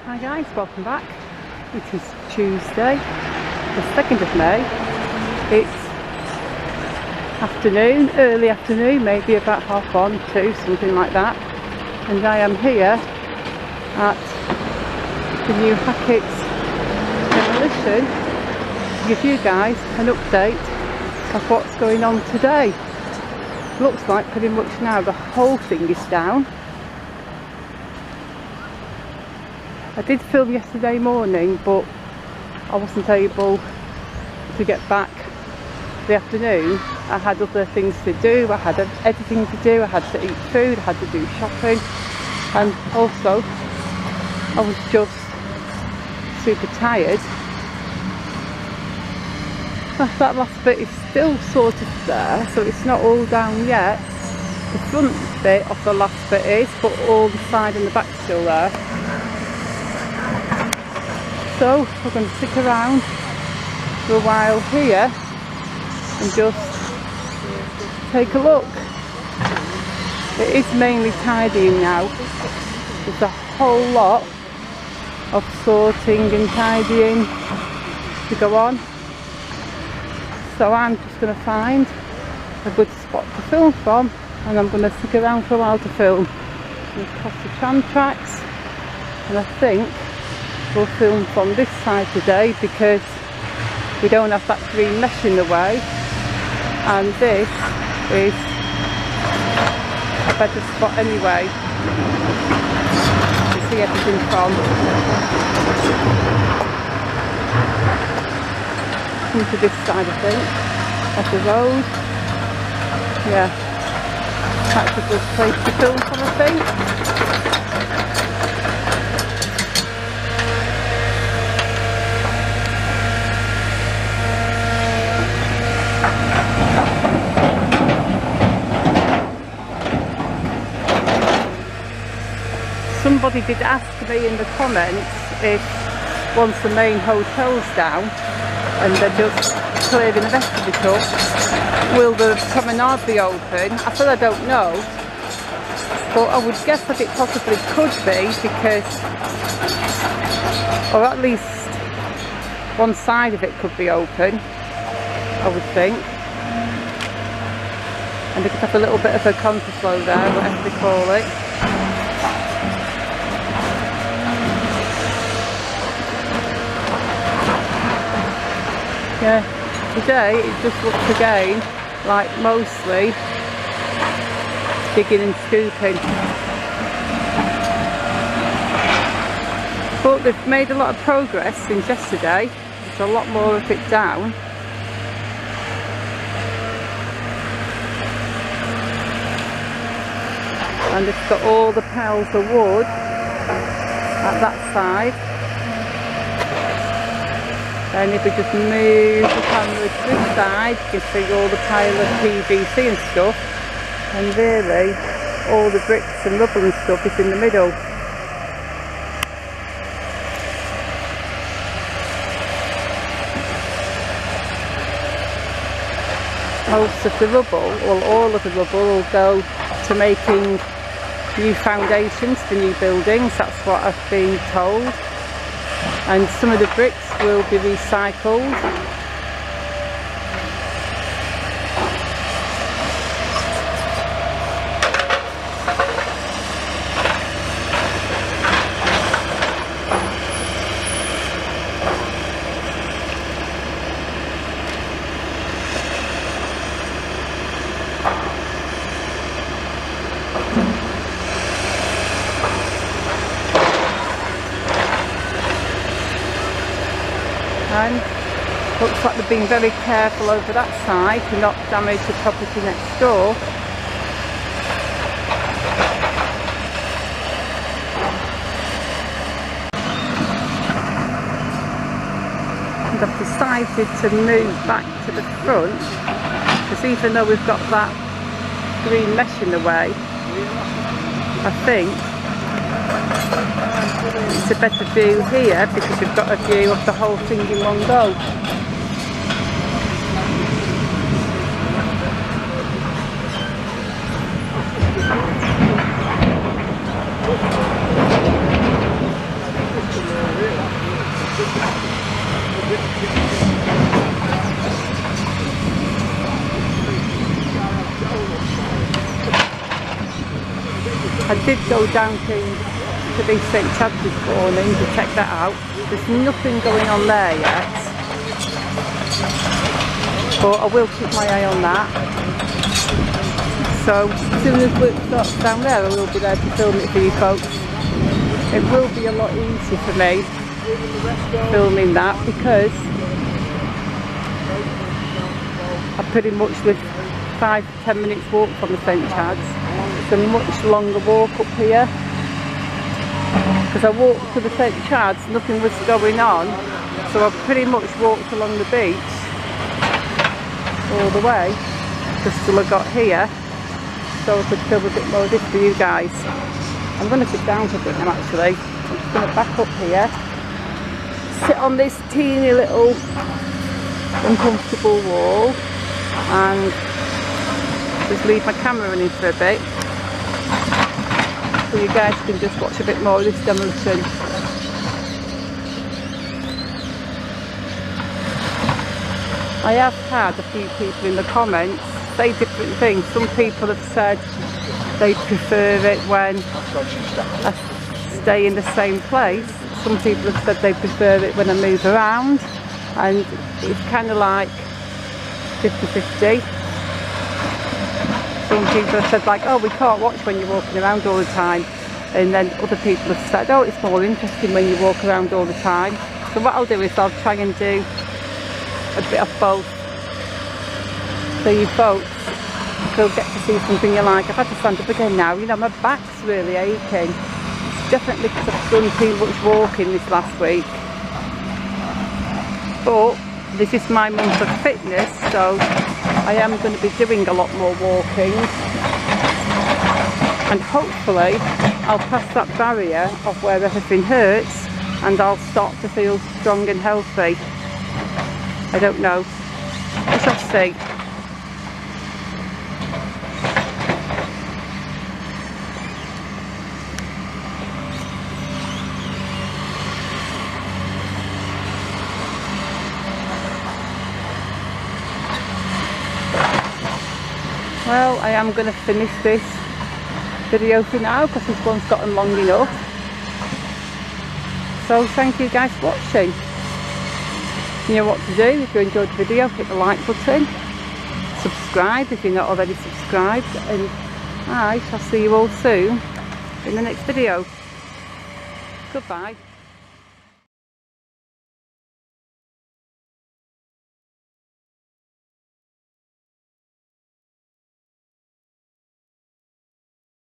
Hi guys, welcome back. It is Tuesday, the 2nd of May. It's afternoon, early afternoon, maybe about 1:30, something like that. And I am here at the new Hacketts demolition to give you guys an update of what's going on today. Looks like pretty much now the whole thing is down. I did film yesterday morning, but I wasn't able to get back the afternoon. I had other things to do, I had editing to do, I had to eat food, I had to do shopping, and also I was just super tired. That last bit is still sort of there, so it's not all down yet. The front bit of the last bit is, but all the side and the back is still there. So we're going to stick around for a while here and just take a look. It is mainly tidying now. There's a whole lot of sorting and tidying to go on. So I'm just going to find a good spot to film from, and I'm going to stick around for a while to film. We'll cross the tram tracks, and I think we'll film from this side today because we don't have that green mesh in the way, and this is a better spot anyway to see everything from. Come to this side, I think, of the road. Yeah, that's a good place to film from, I think. Somebody did ask me in the comments if once the main hotel's down and they're just clearing the rest of it up, will the promenade be open? I said I don't know, but I would guess that it possibly could be, because, or at least one side of it could be open, I would think. And they could have a little bit of a contraflow there, whatever they call it. Yeah, today it just looks again like mostly digging and scooping. But they've made a lot of progress since yesterday. There's a lot more of it down. And it's got all the piles of wood at that side. And if we just move the camera to this side, you can see all the pile of PVC and stuff, and really all the bricks and rubble and stuff is in the middle. Most of the rubble, well, all of the rubble will go to making new foundations for new buildings, that's what I've been told. And some of the bricks will be recycled. And looks like they've been very careful over that side to not damage the property next door. And I've decided to move back to the front, because even though we've got that green mesh in the way, I think it's a better view here because we've got a view of the whole thing in one go. I did go down to the St Chad's this morning to check that out. There's nothing going on there yet, but I will keep my eye on that. So as soon as work starts down there, I will be there to film it for you folks. It will be a lot easier for me filming that because I pretty much live 5 to 10 minutes walk from the St Chad's. It's a much longer walk up here. Because I walked to the St Chad's, nothing was going on, so I pretty much walked along the beach all the way just till I got here, so I could film a bit more of this for you guys. I'm going to sit down for a bit now actually. I'm just going to back up here, sit on this teeny little uncomfortable wall and just leave my camera running for a bit so you guys can just watch a bit more of this demolition. I have had a few people in the comments say different things. Some people have said they prefer it when I stay in the same place. Some people have said they prefer it when I move around, and it's kind of like 50-50. Some people have said like, oh, we can't watch when you're walking around all the time, and then other people have said, oh, it's more interesting when you walk around all the time. So what I'll do is I'll try and do a bit of both, so you folks will get to see something you like. I've had to stand up again now, you know, my back's really aching. It's definitely because I've done too much walking this last week, but this is my month of fitness, so I am going to be doing a lot more walking, and hopefully I'll pass that barrier of where everything hurts and I'll start to feel strong and healthy. I don't know, we shall see. Well, I am going to finish this video for now because this one's gotten long enough. So thank you guys for watching. You know what to do. If you enjoyed the video, hit the like button, subscribe if you're not already subscribed, and I shall see you all soon in the next video. Goodbye.